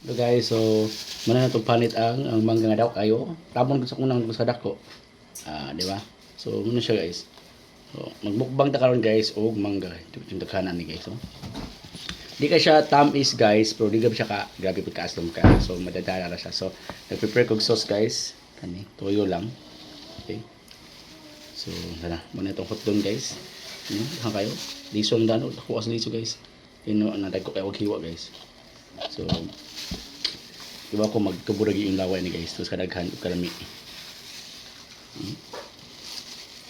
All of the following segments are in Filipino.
So guys, so muna na itong panit ang mangga nga daw kayo. Tapon gusto ko nang gusto dako. Di ba? So muna siya guys. So magbukbang ta karon guys og mangga. Yung daghanan ni guys. So. Di ka siya tamis guys, pero di ka siya ka grabe pud kaastom ka. So madadala ra siya. So nagprepare kog sauce guys. Kani, toyo lang. Okay. So tara, muna itong hotdog guys. Ha kayo. Liso ang dano, ako as liso guys. Ino naday ko kay og hiwa guys. So diba ako magtubo lagi yung laway ni guys. Tapos kadaghan og karami.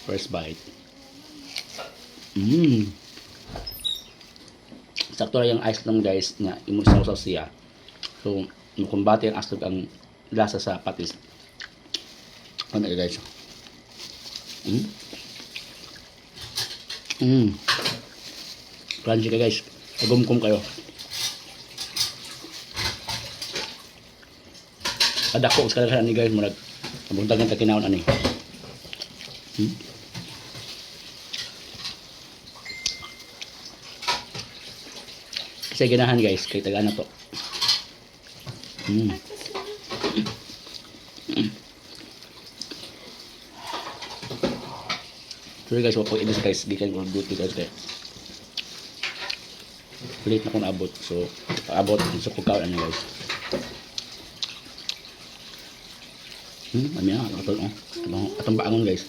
First bite. Sakto lang yung ice lang guys nga imo sausaw siya. So mukumbati ang astig ang lasa sa patis. Ano guys? Crunchy ka guys. Agumkum kayo. Kadako sa kadaghan ni guys murag abuntag ng takinawon ani. Kasi ganahan guys kay tagaan na to. Sorry guys, wapag edit guys, gikan ko duty guys kay late na kung abot. So abot sa kukaw ano guys. Ano yan? Atong baangon guys.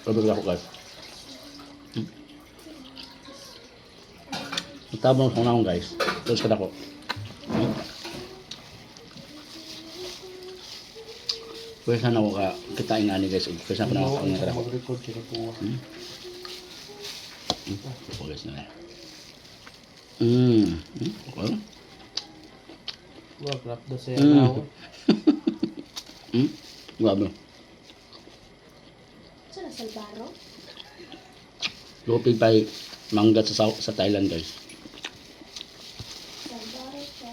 Sabi ko guys. Itabang ko na akong guys. Terus kada ko. Pwede sana ako kitain nga ni guys. Pwede sana ako na kada ko. Pwede na yan. Okay. Wag rap do sa yaw. Grabe. Saan sa baro? Lupig pa mangga sa Thailand guys. Sa baro siya.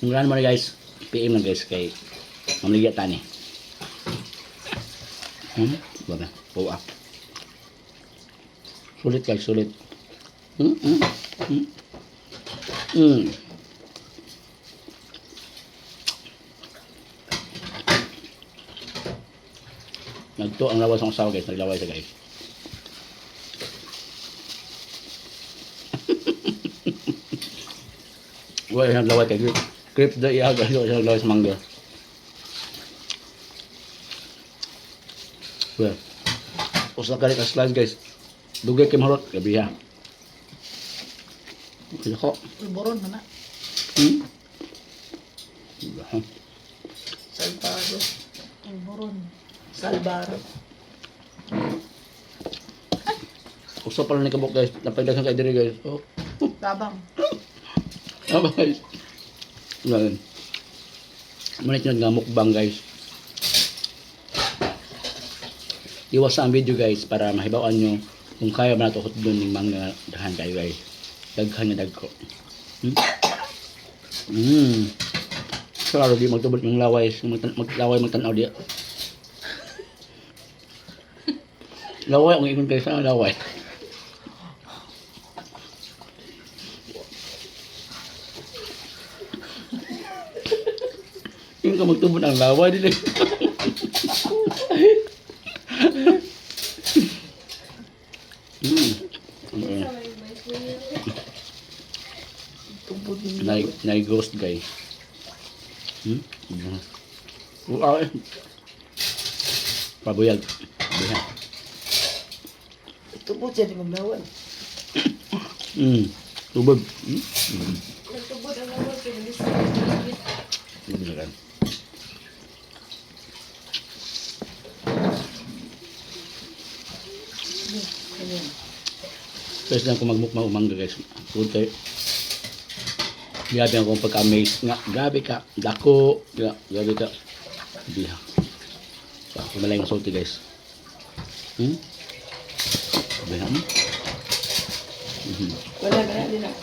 Mungkin mo na guys. PM lang guys kay mamligya tani. Baga. Puwa. Sulit guys, sulit. Nagto ang lawas ng usawa guys, naglaway siya guys. Wala siyang laway kay grip. Grip da iya guys, wala siyang laway sa mangga. Well, usa ka rin slice guys. Dugay kay marot, gabi ha. Okay ko. Boron na na. Salbaro. Ang boron. Salbaro. Usa pa lang ni kabok guys, napagdagan kay diri guys. Oh. Tabang. Aba guys. Ngayon. Manit yun nga mukbang guys. Iwas sa ang video guys para mahibawaan nyo kung kaya ba nato doon ng mga dahan kayo guys. Daghan nga dagko. Klaro di magtubot yung laway. Maglaway magtanaw di. Laway ang ikon kayo sa laway. Yung ka magtubot ang laway din. Tubod ni. Nai-ghost guys. Pabuyag. Bihan. Tubod siya di maglawan. Tubod. Nagtubod ang lawag kay nalis. Beneran. First lang ko magmukma umangga guys. Kunti. Grabe akong pagka-amaze nga. Grabe ka. Dako. Grabe ka. Biha. So, kumalay ng salty guys. Biha mo. Wala na din ako.